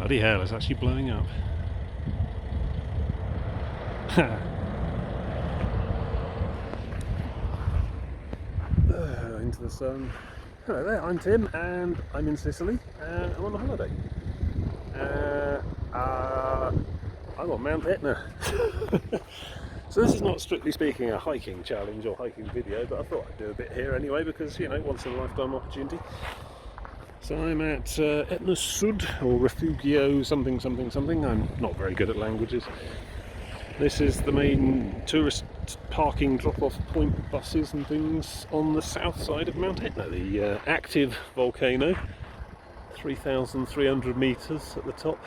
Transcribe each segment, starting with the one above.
Bloody hell, it's actually blowing up. Into the sun. Hello there, I'm Tim and I'm in Sicily and I'm on a holiday. I'm on Mount Etna. So this is not strictly speaking a hiking challenge or hiking video, but I thought I'd do a bit here anyway because, you know, once in a lifetime opportunity. So I'm at Etna Sud, or Refugio something something something. I'm not very good at languages. This is the main tourist parking drop-off point, buses and things on the south side of Mount Etna, the active volcano, 3,300 metres at the top,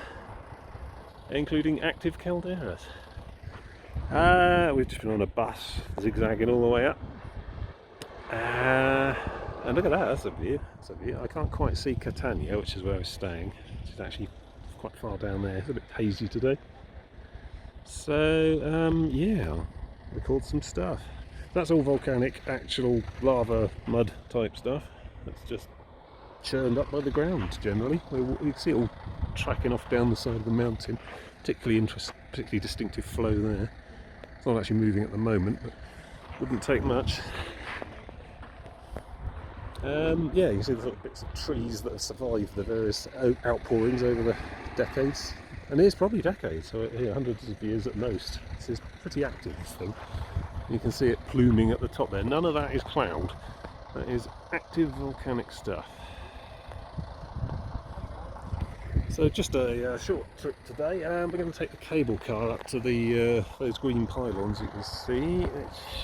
including active calderas. We've just been on a bus zigzagging all the way up, and look at that, that's a view. That's a view. I can't quite see Catania, which is where I was staying. It's actually quite far down there. It's a bit hazy today. So yeah, I'll record some stuff. That's all volcanic, actual lava, mud type stuff. That's just churned up by the ground generally. You can see it all tracking off down the side of the mountain. Particularly distinctive flow there. It's not actually moving at the moment, but wouldn't take much. Yeah, you can see the little bits of trees that have survived the various outpourings over the decades. And it is probably decades, so yeah, hundreds of years at most. This is pretty active, this thing. You can see it pluming at the top there. None of that is cloud. That is active volcanic stuff. So just a short trip today. We're going to take the cable car up to the those green pylons you can see. It's,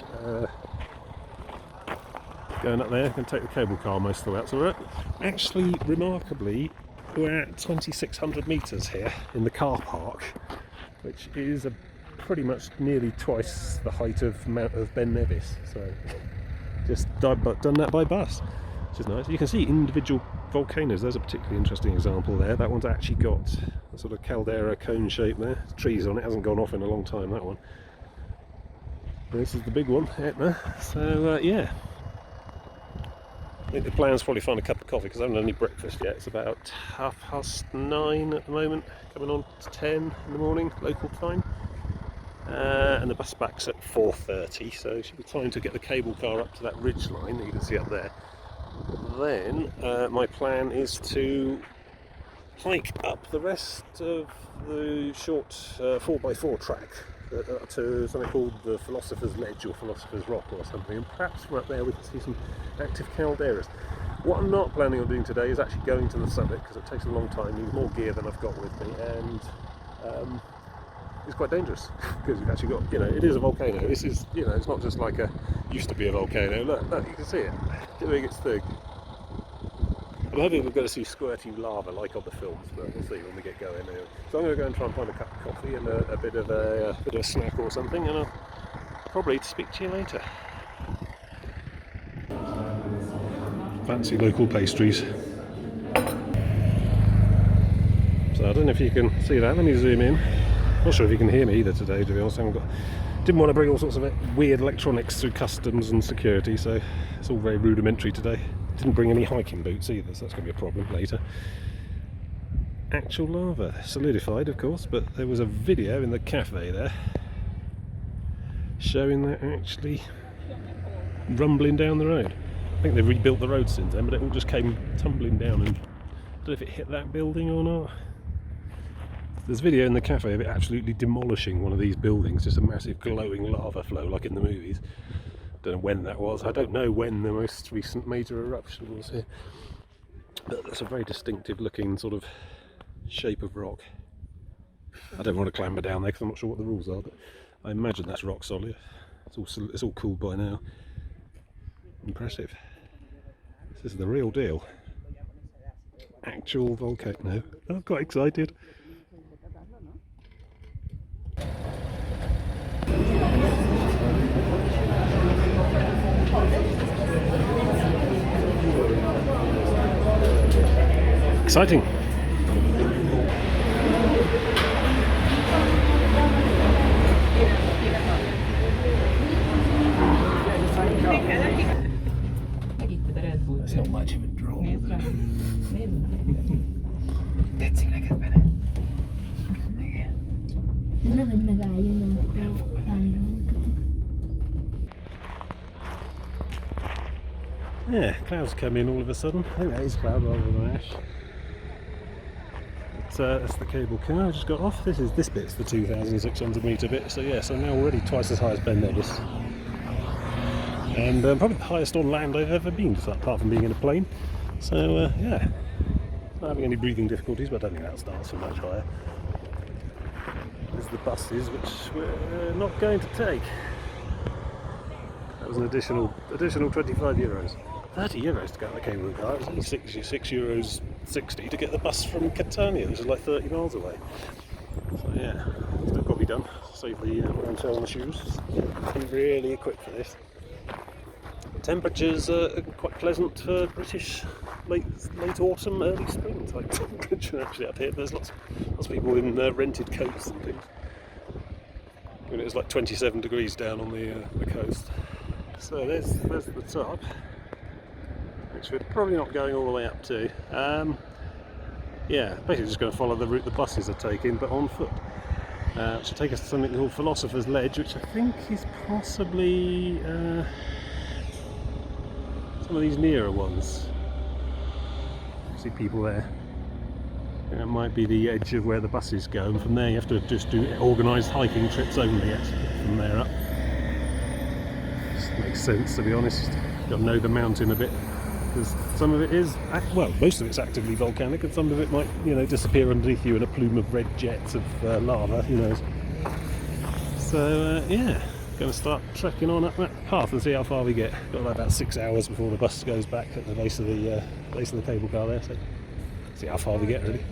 going up there, going to take the cable car most of the way up. So we're actually, remarkably, we're at 2,600 metres here in the car park, which is pretty much nearly twice the height of Ben Nevis. So just done that by bus, which is nice. You can see individual volcanoes. There's a particularly interesting example there. That one's actually got a sort of caldera cone shape there. There's trees on it. Hasn't gone off in a long time, that one. This is the big one, Etna. So yeah. I think the plan's probably find a cup of coffee because I haven't had any breakfast yet. It's about 9:30 at the moment, coming on to 10 in the morning local time, and the bus back's at 4:30, so it should be time to get the cable car up to that ridge line that you can see up there. Then my plan is to hike up the rest of the short 4x4 track up to something called the Philosopher's Ledge or Philosopher's Rock or something, and perhaps from up there we can see some active calderas. What I'm not planning on doing today is actually going to the summit because it takes a long time, needs more gear than I've got with me, and it's quite dangerous because you've actually got, you know, it is a volcano. This is, you know, it's not just like used to be a volcano. Look, you can see it doing its thing. I'm hoping we're going to see squirty lava like on the films, but we'll see when we get going anyway. So I'm going to go and try and find a cup of coffee and a bit of a snack or something, and I'll probably speak to you later. Fancy local pastries. So I don't know if you can see that. Let me zoom in. Not sure if you can hear me either today, to be honest. Didn't want to bring all sorts of weird electronics through customs and security, so it's all very rudimentary today. Didn't bring any hiking boots either, so that's going to be a problem later. Actual lava, solidified of course, but there was a video in the cafe there showing that actually rumbling down the road. I think they've rebuilt the road since then, but it all just came tumbling down, and I don't know if it hit that building or not. There's a video in the cafe of it absolutely demolishing one of these buildings, just a massive glowing lava flow like in the movies. Don't know when that was. I don't know when the most recent major eruption was here, but that's a very distinctive looking sort of shape of rock. I don't want to clamber down there because I'm not sure what the rules are, but I imagine that's rock solid. It's all cooled by now. Impressive. This is the real deal. Actual volcano. I'm quite excited. Exciting. That's not much of a draw. Yeah, clouds come in all of a sudden. I think that is cloud rather than ash. But, that's the cable car I just got off. This bit's the 2,600 metre bit, so yeah, so now already twice as high as Ben Nevis. And probably the highest on land I've ever been, apart from being in a plane. So yeah, not having any breathing difficulties, but I don't think that starts for much higher. There's the buses, which we're not going to take. That was an additional €25. €30 to go on the cable car. It was only €6.60 to get the bus from Catania, which is like 30 miles away. So yeah, still got to be done. Save the wear and tear on the shoes. I'm really equipped for this. Temperatures are quite pleasant for British late autumn, early spring type temperature actually up here. There's lots of people in rented coats and things. When it was like 27 degrees down on the coast. So there's the top, which we're probably not going all the way up to. Yeah, basically just going to follow the route the buses are taking, but on foot. Which will take us to something called Philosopher's Ledge, which I think is possibly some of these nearer ones. See people there. It might be the edge of where the buses go, and from there you have to just do organised hiking trips only from there up. Just makes sense, to be honest. You've got to know the mountain a bit, because some of it is, well, most of it's actively volcanic, and some of it might, disappear underneath you in a plume of red jets of lava, who knows. So yeah, going to start trekking on up that path and see how far we get. Got about 6 hours before the bus goes back at the base of the cable car there, so see how far we get really.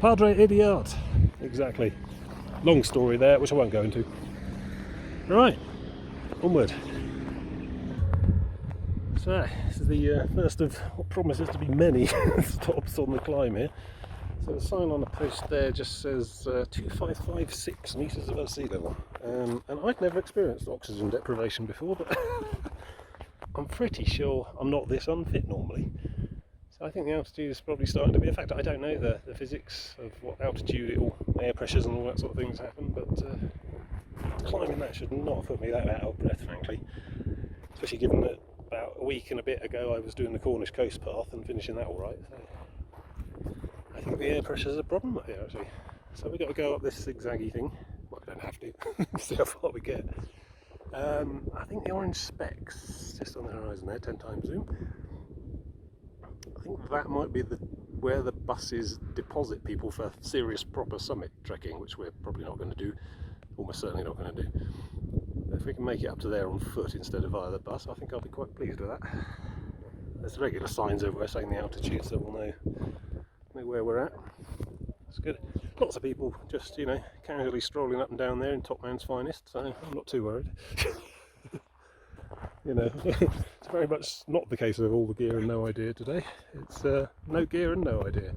Padre Idiot! Exactly. Long story there, which I won't go into. Right, onward. So, this is the first of what promises to be many stops on the climb here. So the sign on the post there just says 2556 metres above sea level. And I'd never experienced oxygen deprivation before, but I'm pretty sure I'm not this unfit normally. So I think the altitude is probably starting to be a factor. I don't know the physics of what altitude air pressures and all that sort of things happen, but climbing that should not have put me that out of breath, frankly. Especially given that about a week and a bit ago I was doing the Cornish coast path and finishing that alright. So I think the air pressure is a problem up here actually. So we've got to go up this zigzaggy thing. Well, I don't have to. See how far we get. I think the orange specks just on the horizon there, 10 times zoom. I think that might be where the buses deposit people for serious proper summit trekking, which we're probably not going to do, almost certainly not going to do. But if we can make it up to there on foot instead of via the bus, I think I'll be quite pleased with that. There's regular signs everywhere saying the altitude, so we'll know where we're at. That's good. Lots of people just, casually strolling up and down there in Top Man's finest, so I'm not too worried. It's very much not the case of all the gear and no idea today. It's no gear and no idea.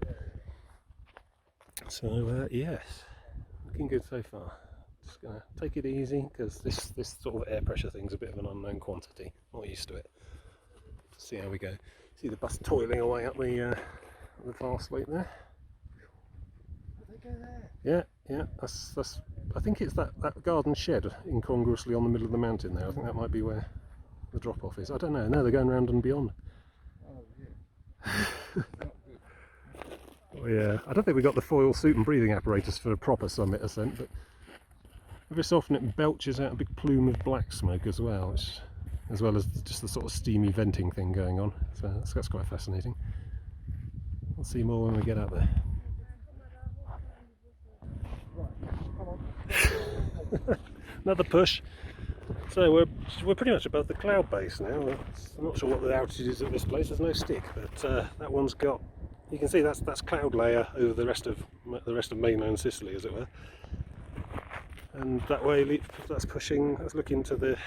So yes, looking good so far. Just gonna take it easy because this sort of air pressure thing's a bit of an unknown quantity. Not used to it. See how we go. See the bus toiling away up the far slope there. Yeah. That's. I think it's that garden shed incongruously on the middle of the mountain there. I think that might be where the drop off is. I don't know. No, they're going round and beyond. Oh yeah. Oh, yeah. I don't think we got the foil suit and breathing apparatus for a proper summit ascent, but every so often it belches out a big plume of black smoke as well, as well as just the sort of steamy venting thing going on. So that's quite fascinating. We'll see more when we get up there. Another push. So we're pretty much above the cloud base now. I'm not sure what the altitude is at this place. There's no stick, but that one's got. You can see that's cloud layer over the rest of mainland Sicily, as it were. And that way, that's looking to the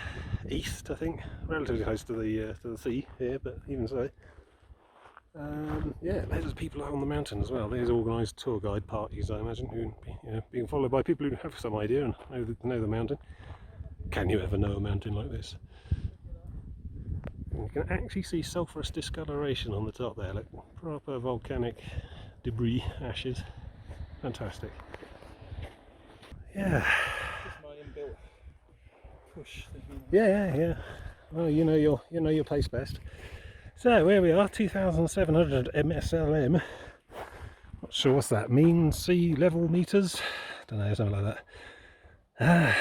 east, I think, relatively close to the sea here, but even so. Yeah, there's people out on the mountain as well. There's organised tour guide parties, I imagine, who being followed by people who have some idea and know the mountain. Can you ever know a mountain like this? You can actually see sulphurous discoloration on the top there, look, proper volcanic debris, ashes, fantastic. Yeah. Just my inbuilt push. Yeah. Well, you know your pace best. So here we are, 2,700 MSLM. Not sure what's that, mean sea level meters? Don't know, something like that.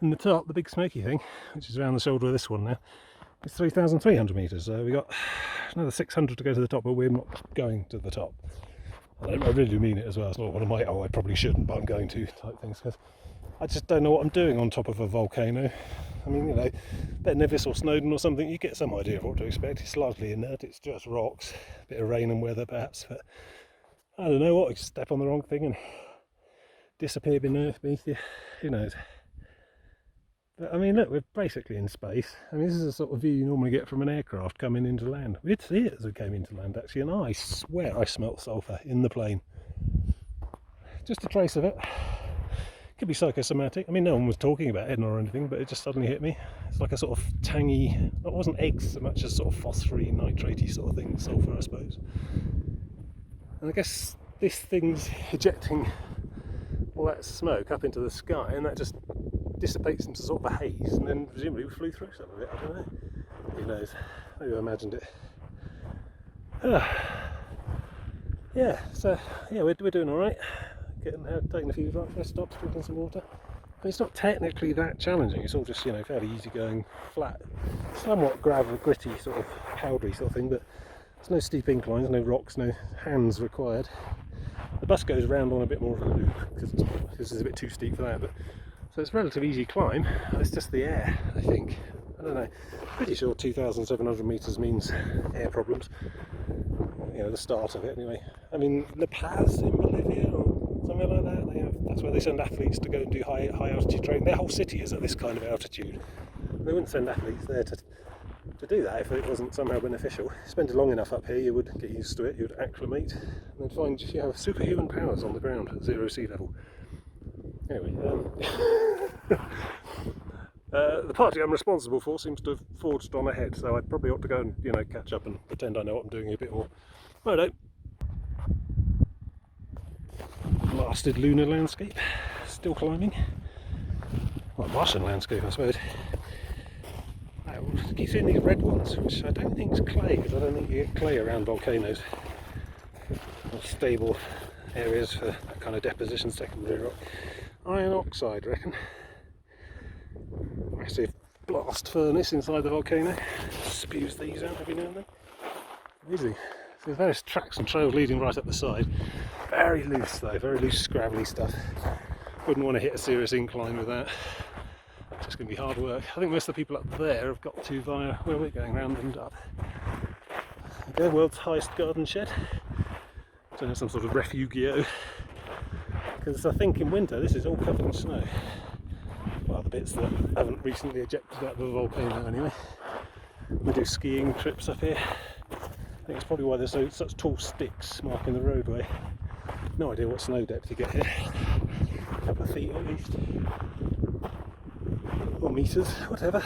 And the top, the big smoky thing, which is around the shoulder of this one now, is 3,300 meters. So we got another 600 to go to the top, but we're not going to the top. I really do mean it as well. It's not one of my I probably shouldn't, but I'm going to type things, because I just don't know what I'm doing on top of a volcano. I mean, you know, Bet Nevis or Snowdon or something, you get some idea of what to expect. It's largely inert, it's just rocks, a bit of rain and weather perhaps, but I don't know what, you step on the wrong thing and disappear beneath you, who knows. But I mean, look, we're basically in space. I mean, this is the sort of view you normally get from an aircraft coming into land. We did see it as we came into land actually, and I swear I smelt sulphur in the plane. Just a trace of it. Could be psychosomatic. I mean, no one was talking about Etna or anything, but it just suddenly hit me. It's like a sort of tangy, it wasn't eggs so much as sort of phosphorine, nitratey sort of thing, sulphur I suppose. And I guess this thing's ejecting all that smoke up into the sky, and that just dissipates into sort of a haze, and then presumably we flew through some of it, I don't know. Who knows? Maybe I imagined it. Yeah, so yeah, we're doing alright. Taking a few rest stops, drinking some water. But it's not technically that challenging, it's all just, you know, fairly easy going, flat, somewhat gravel, gritty, sort of powdery sort of thing, but there's no steep inclines, no rocks, no hands required. The bus goes around on a bit more of a loop, because this is a bit too steep for that, but so it's a relatively easy climb. It's just the air, I think. I don't know, pretty sure 2,700 metres means air problems, you know, the start of it anyway. I mean, La Paz in Bolivia or something like that, that's where they send athletes to go and do high altitude training. Their whole city is at this kind of altitude. They wouldn't send athletes there to do that if it wasn't somehow beneficial. You spend long enough up here, you would get used to it, you'd acclimate, and then find you have superhuman powers on the ground at 0 sea level. Anyway, the party I'm responsible for seems to have forged on ahead, so I probably ought to go and, you know, catch up and pretend I know what I'm doing a bit more. Righto. Blasted lunar landscape, still climbing. Well, Martian landscape, I suppose. I keep seeing these red ones, which I don't think is clay, because I don't think you get clay around volcanoes. Or stable areas for that kind of deposition, secondary rock. Iron oxide, I reckon. Massive blast furnace inside the volcano. Spews these out every now and then. Easy. So there's various tracks and trails leading right up the side. Very loose though, very loose, scrabbly stuff. Wouldn't want to hit a serious incline with that. It's just going to be hard work. I think most of the people up there have got to via where we're going, round and up. Okay, world's highest garden shed. So some sort of refugio. Because I think in winter this is all covered in snow. Well, the bits that haven't recently ejected out of the volcano anyway. We do skiing trips up here. I think it's probably why there's such tall sticks marking the roadway. No idea what snow depth you get here. A couple of feet at least. Or metres, whatever.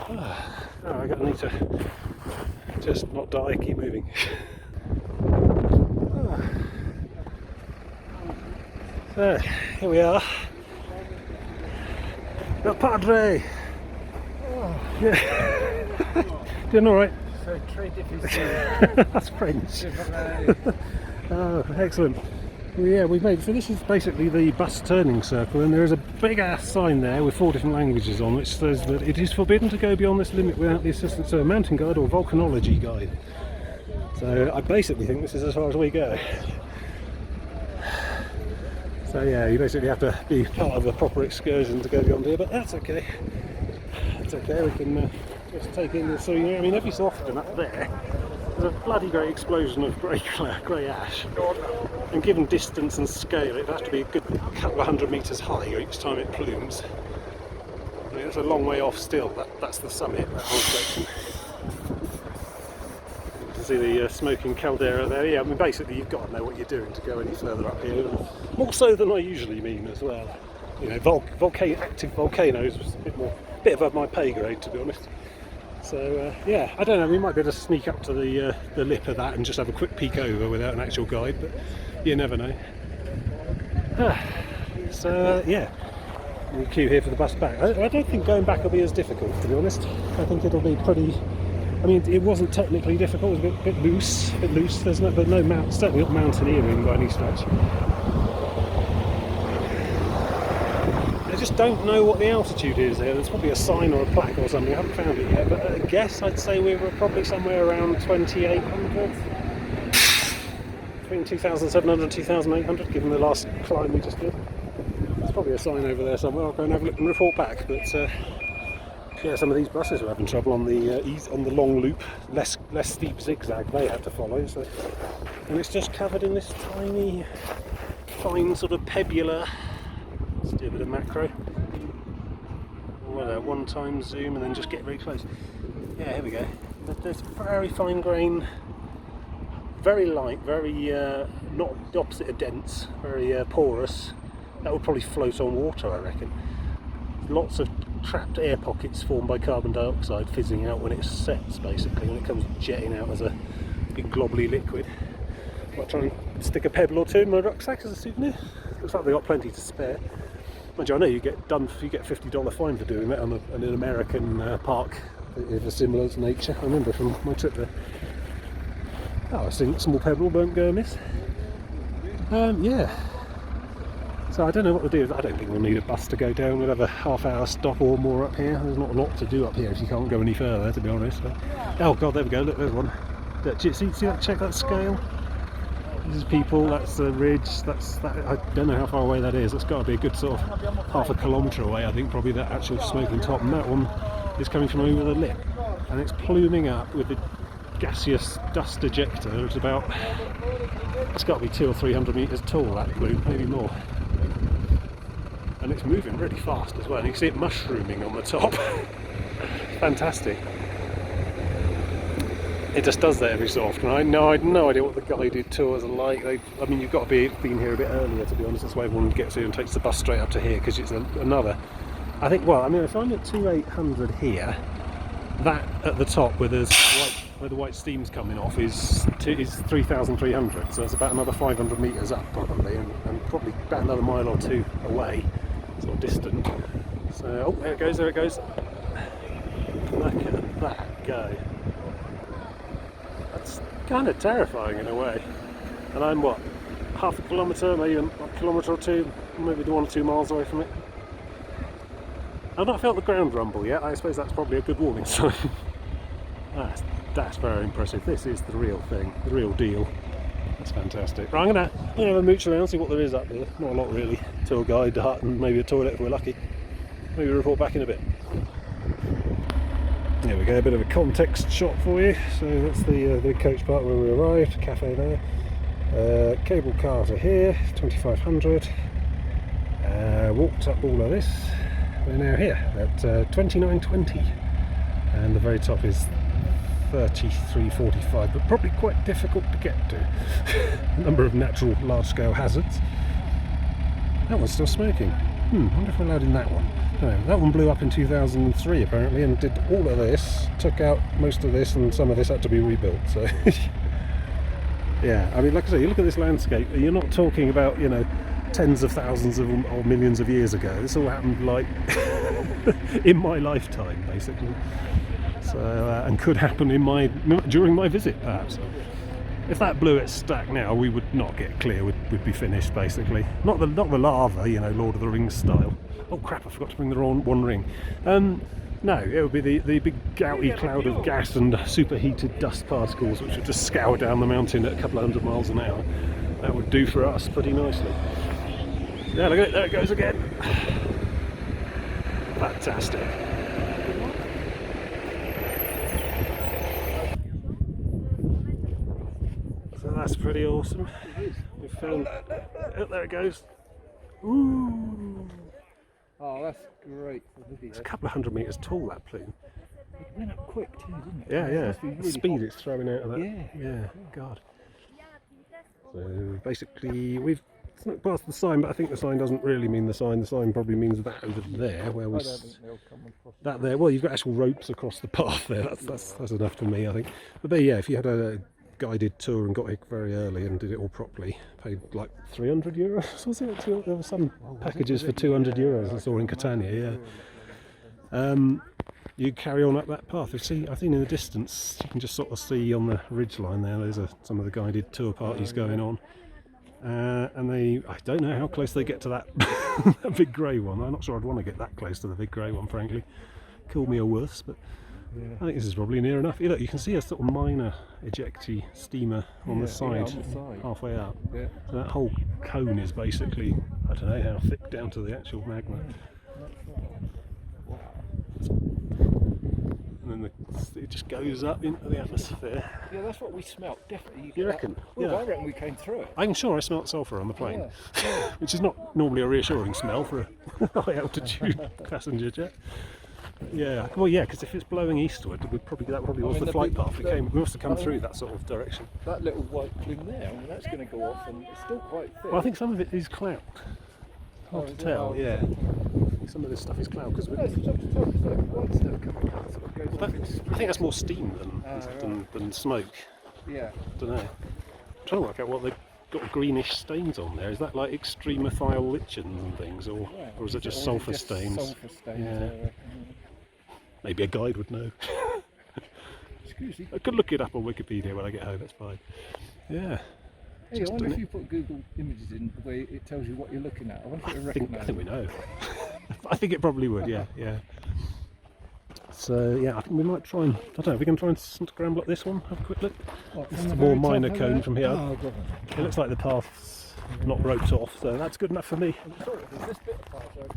I need to just not die, keep moving. So, here we are. El Padre! Oh. Yeah. Doing alright? That's French. Oh, excellent. Well, yeah, we've made, so this is basically the bus turning circle, and there is a big ass sign there with 4 different languages on, which says that it is forbidden to go beyond this limit without the assistance of a mountain guide or volcanology guide. So I basically think this is as far as we go. So yeah, you basically have to be part of a proper excursion to go beyond here, but that's okay. That's okay, we can just take in the scenery. I mean, every so often up there, there's a bloody great explosion of grey ash. And given distance and scale, it has to be a good couple of 100 metres high each time it plumes. I mean, it's a long way off still, that's the summit, that whole section. You can see the smoking caldera there. Yeah, I mean, basically you've got to know what you're doing to go any further up here. More so than I usually mean as well. You know, active volcanoes was a bit above my pay grade, to be honest. So yeah, I don't know, we might be able to sneak up to the lip of that and just have a quick peek over without an actual guide, but you never know. So yeah, we'll queue here for the bus back. I don't think going back will be as difficult, to be honest. I think it'll be pretty... I mean, it wasn't technically difficult, it was a bit loose. There's no certainly not mountaineering by any stretch. I just don't know what the altitude is there. There's probably a sign or a plaque or something. I haven't found it yet, but I guess I'd say we were probably somewhere around 2,800. Between 2,700 and 2,800, given the last climb we just did. There's probably a sign over there somewhere. I'll go and have a look and report back. But yeah, some of these buses are having trouble on the long loop, less steep zigzag they have to follow. So, and it's just covered in this tiny, fine sort of pebular. Let's do a bit of macro. Well, one time zoom and then just get very close. Yeah, here we go. There's very fine grain, very light, very not the opposite of dense, very porous. That would probably float on water, I reckon. Lots of trapped air pockets formed by carbon dioxide fizzing out when it sets, basically, when it comes jetting out as a big globby liquid. Might try and stick a pebble or two in my rucksack as a souvenir. Looks like they've got plenty to spare. Mind you, I know you get a $50 fine for doing that on an American park of a similar nature. I remember from my trip there. Oh, I think small pebble won't go amiss. Yeah. So I don't know what we'll do. I don't think we'll need a bus to go down. We'll have a half-hour stop or more up here. There's not a lot to do up here if you can't go any further, to be honest. So, oh god, there we go. Look, there's one. See that? Check that scale. This is people. That's the ridge. That's that. I don't know how far away that is. That's got to be a good sort of half a kilometre away. I think probably that actual smoking top. And that one is coming from over the lip, and it's pluming up with the gaseous dust ejector. It's about. It's got to be 200 or 300 metres tall. That plume, maybe more. And it's moving really fast as well, and you can see it mushrooming on the top. Fantastic. It just does that every so often. I had no idea what the guided tours are like. I mean, you've got to be been here a bit earlier, to be honest. That's why everyone gets here and takes the bus straight up to here, because it's another. I think. Well, I mean, if I'm at 2,800 here, that at the top where the white steam's coming off is 3,300. So it's about another 500 metres up probably, and probably about another mile or two away. Sort of distant. So, oh, there it goes. Look at that go. That's kind of terrifying in a way. And I'm what, half a kilometre, maybe a kilometre or two, maybe 1 or 2 miles away from it. I've not felt the ground rumble yet. I suppose that's probably a good warning sign. That's very impressive. This is the real thing, the real deal. That's fantastic. Right, I'm gonna have a mooch around, see what there is up there. Not a lot really. Tour guide, a hut, and maybe a toilet if we're lucky. Maybe report back in a bit. There we go, a bit of a context shot for you. So that's the coach part where we arrived. Cafe there. Cable car to here, 2,500. Walked up all of this. We're now here at 29.20, and the very top is 33.45, but probably quite difficult to get to. A number of natural large-scale hazards. That one's still smoking. I wonder if we're allowed in that one. No, that one blew up in 2003 apparently, and did all of this, took out most of this, and some of this had to be rebuilt. So yeah, I mean, like I say, you look at this landscape, and you're not talking about, you know, tens of thousands of or millions of years ago. This all happened like in my lifetime, basically. So, and could happen during my visit, perhaps. If that blew its stack now, we would not get clear. We'd be finished, basically. Not the lava, you know, Lord of the Rings style. Oh crap! I forgot to bring the wrong one ring. No, it would be the big gouty cloud of gas and superheated dust particles, which would just scour down the mountain at a couple of 100 miles an hour. That would do for us pretty nicely. Yeah, look at it, there it goes again. Fantastic. So that's pretty awesome. We found, oh, there it goes. Ooh. Oh, that's great for video. It's a couple of 100 metres tall, that plume. It went up quick too, didn't it? Yeah, yeah. Really The speed hot. it's throwing out of that. Yeah. Yeah, God. So basically, we've It's not past the sign, but I think the sign doesn't really mean the sign. The sign probably means that over there, where we I don't think they'll come across. that there. Well, you've got actual ropes across the path there. That's enough for me, I think. But there, yeah, if you had a guided tour and got here very early and did it all properly, paid like 300 euros. Was it? There were some packages for 200 euros I saw in Catania. Yeah. You carry on up that path. You see, I think in the distance you can just sort of see on the ridge line there. There's some of the guided tour parties going on. And I don't know how close they get to that, that big grey one. I'm not sure I'd want to get that close to the big grey one, frankly. Kill me or worse, but yeah. I think this is probably near enough. Look, you can see a sort of minor ejectee steamer on the side, halfway up. Yeah. So that whole cone is basically, I don't know how thick down to the actual magma. And then it just goes up into the atmosphere. Yeah, that's what we smelt, definitely. You reckon? Well, yeah. I reckon we came through it. I'm sure I smelt sulphur on the plane, Yeah. which is not normally a reassuring smell for a high altitude passenger jet. Yeah, well, yeah, because if it's blowing eastward, that probably was the flight path. We must have come through that sort of direction. That little white plume there, I mean, that's going to go off, and it's still quite thick. Well, I think some of it is cloud. Hard to tell. Yeah. Some of this stuff is cloud because it's hard to tell because the white stuff coming out sort of goes off. I think that's more steam than smoke. Yeah. I don't know. I'm trying to work out what they've got greenish stains on there. Is that like extremophile lichens and things, or is it just sulphur stains? Sulphur stains. Yeah. Maybe a guide would know. Excuse me. I could look it up on Wikipedia when I get home. That's fine. Yeah. Hey, I wonder if you put Google Images in the way it tells you what you're looking at. I wonder if it recognises. I think we know. I think it probably would. Yeah. So yeah, I think we might try and. I don't know. We can try and scramble up this one. Have a quick look. It's a more minor cone from here. Oh, it looks like the path's not roped off, so that's good enough for me. I'm sorry, there's this bit of path, so if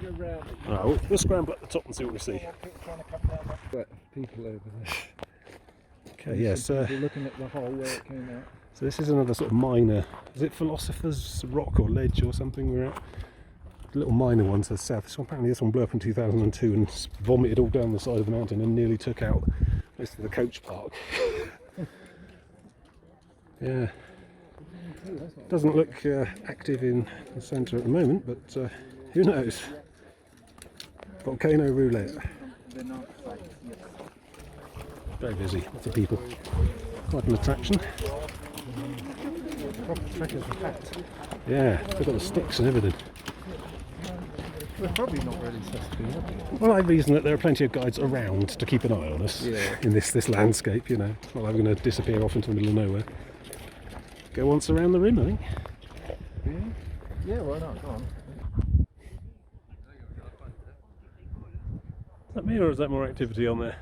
you go round it. Alright, we'll scramble up the top and see what we see. But people over there. Okay, yes. People looking at the hole where it came out. So this is another sort of minor. Is it Philosopher's Rock or Ledge or something we're at? Little minor one to the south. So apparently this one blew up in 2002 and vomited all down the side of the mountain and nearly took out most of the coach park. Yeah. Doesn't look active in the centre at the moment, but who knows? Volcano roulette. Very busy, lots of people. Quite an attraction. Yeah, they've got the sticks and everything. We're probably not really suspect. Well, I reason that there are plenty of guides around to keep an eye on us in this landscape, you know. It's not like we're going to disappear off into the middle of nowhere. Go once around the rim, I think. Yeah, why not? Go on. Is that me or is that more activity on there?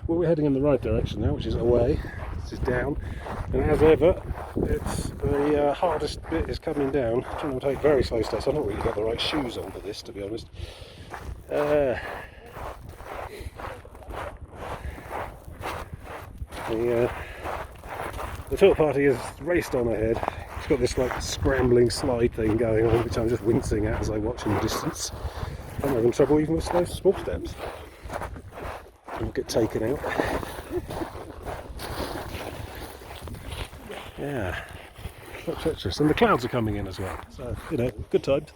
Well, we're heading in the right direction now, which is away. This is down. And as ever, it's the hardest bit is coming down. I'm trying to take very slow steps. I've not really got the right shoes on for this, to be honest. The tour party has raced on ahead. It's got this like scrambling slide thing going on, which I'm just wincing at as I watch in the distance. I'm having trouble even with those small steps. I'll get taken out. Yeah, quite treacherous. And the clouds are coming in as well, so, you know, good times.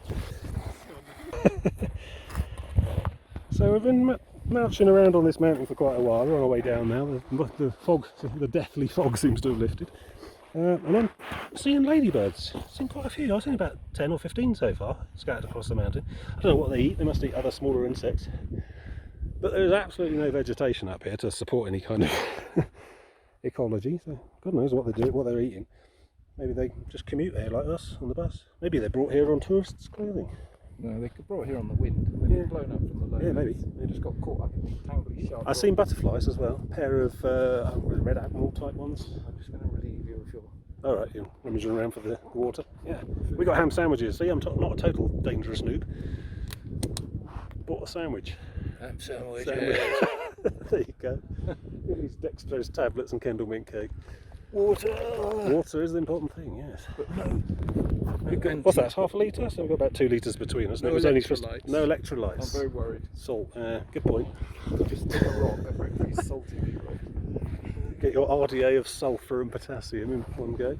So we've been marching around on this mountain for quite a while. We're on our way down now. The deathly fog seems to have lifted. And I'm seeing ladybirds. I've seen quite a few. I've seen about 10 or 15 so far, scattered across the mountain. I don't know what they eat. They must eat other smaller insects. But there's absolutely no vegetation up here to support any kind of ecology. So God knows what they do, what they're eating. Maybe they just commute here like us on the bus. Maybe they're brought here on tourists' clothing. No, they could brought here on the wind. They've been blown up from the low. Yeah, maybe. They just got caught up in these tangly sharp. I've seen butterflies as well. A pair of red admiral type ones. I'm just going to relieve you of your. All right, you're rummaging around for the water. Yeah, we got ham sandwiches. See, I'm not a total dangerous noob. Bought a sandwich. Ham sandwich. There you go. These dextrose tablets and Kendall mint cake. Water. Water is the important thing. Yes. But no. What's that? Half a litre? So we've got about 2 litres between us. No electrolytes. No electrolytes. I'm very worried. Salt. Good point. Just take a rock. That's very salty. Get your RDA of sulphur and potassium in one go.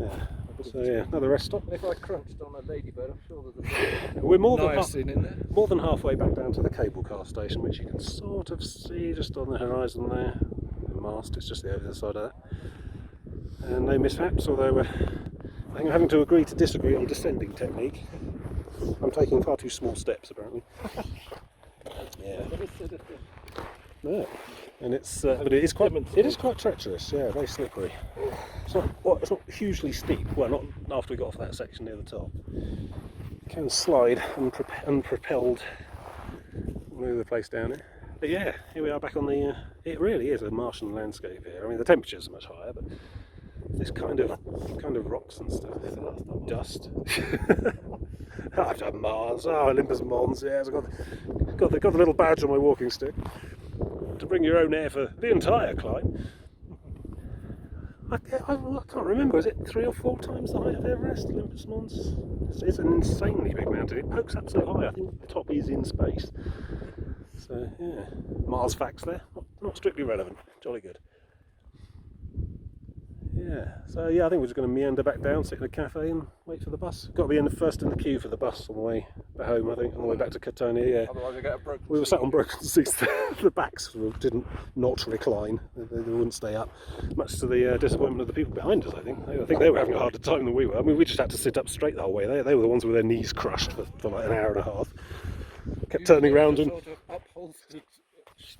Yeah. So yeah, another rest stop. If I crunched on a ladybird, I'm sure there's a We're more than niacin in there. more than halfway back down to the cable car station, which you can sort of see just on the horizon there. The mast is just the other side of that. And no mishaps, although I think I'm having to agree to disagree on descending technique. I'm taking far too small steps, apparently. Yeah. No. And but it is quite treacherous. Yeah, very slippery. It's not hugely steep. Well, not after we got off that section near the top. You can slide unpropelled all over the place down here. But yeah, here we are back on the. It really is a Martian landscape here. I mean, the temperatures are much higher, but this kind of rocks and stuff, dust. I've done Mars. Oh, Olympus Mons. Yeah, I've got the little badge on my walking stick to bring your own air for the entire climb. I can't remember. Is it 3 or 4 times the height of Everest? Olympus Mons. It's an insanely big mountain. It pokes up so high. I think the top is in space. So yeah, Mars facts there. Not strictly relevant. Jolly good. Yeah, so yeah, I think we're just going to meander back down, sit in a cafe and wait for the bus. Got to be first in the queue for the bus on the way back home, I think, on the way back to Catania, yeah. Otherwise I get a broken We were sat on broken seats, the backs didn't not recline, they wouldn't stay up, much to the disappointment of the people behind us, I think. I think they were having a harder time than we were. I mean, we just had to sit up straight the whole way. They were the ones with their knees crushed for like an hour and a half. Kept turning around and... Sort of upholstered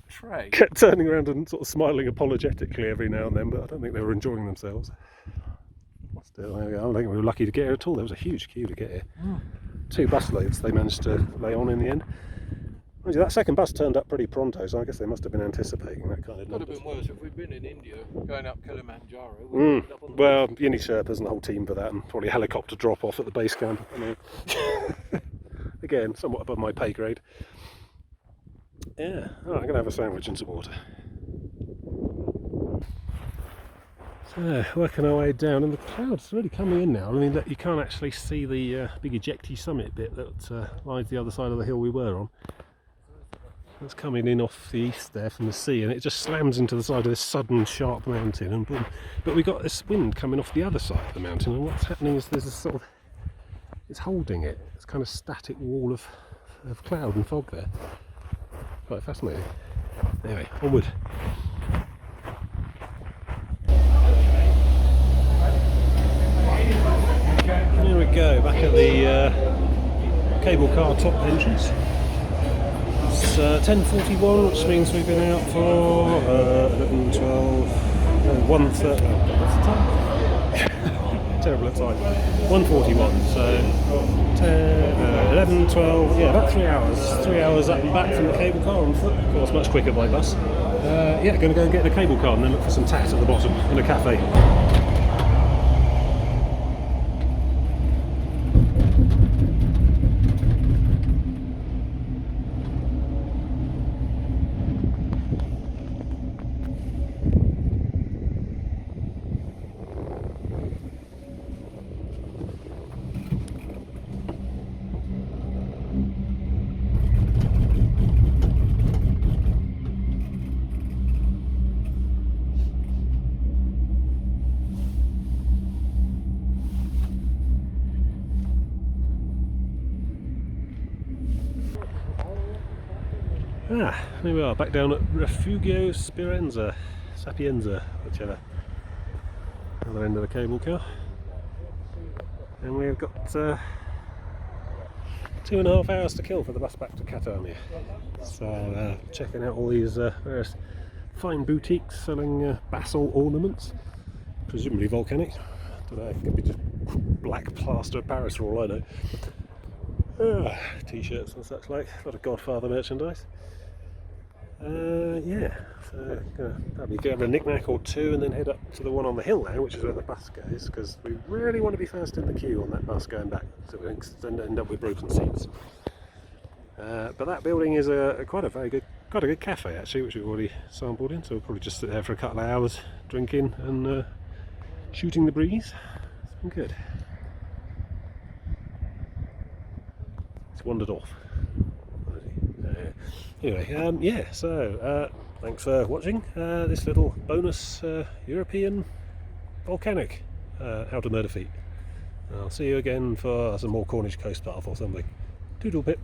tray. Kept turning around and sort of smiling apologetically every now and then, but I don't think they were enjoying themselves. Still, there we go. I don't think we were lucky to get here at all. There was a huge queue to get here. 2 bus loads they managed to lay on in the end. That second bus turned up pretty pronto, so I guess they must have been anticipating that kind of Could have numbers. been worse if we'd been in India going up Kilimanjaro. Well, you need Sherpas and the whole team for that, and probably a helicopter drop off at the base camp. I mean, again, somewhat above my pay grade. Yeah, I'm going to have a sandwich and some water. So, working our way down, and the clouds are really coming in now. I mean, you can't actually see the big ejecty summit bit that lies the other side of the hill we were on. It's coming in off the east there from the sea, and it just slams into the side of this sudden sharp mountain, and boom. But we got this wind coming off the other side of the mountain, and what's happening is there's a sort of, it's holding it. It's kind of static wall of cloud and fog there. Quite fascinating. Anyway, onward. Here we go, back at the cable car top entrance. It's 10:41, which means we've been out for 11, 12, 1:30. What's the time? Terrible at time. 1:41, so 10, 11, 12, yeah, about 3 hours. 3 hours up and back from the cable car on foot. Of course, much quicker by bus. Yeah, going to go and get the cable car and then look for some tat at the bottom in a cafe. Here we are, back down at Refugio Sapienza, whichever, other end of the cable car, and we've got 2.5 hours to kill for the bus back to Catania. So checking out all these various fine boutiques selling basalt ornaments, presumably volcanic. I don't know, it could be just black plaster of Paris for all I know. T-shirts and such like, a lot of Godfather merchandise. Yeah, so probably grab a knick-knack or two and then head up to the one on the hill now, which is where the bus goes, because we really want to be first in the queue on that bus going back, so we don't end up with broken seats. But that building is quite a good cafe actually, which we've already sampled in, so we'll probably just sit there for a couple of hours drinking and shooting the breeze. It's been good. It's wandered off. Anyway, yeah, so thanks for watching this little bonus European volcanic How to Murder Feat. I'll see you again for some more Cornish coast path or something. Toodle pip.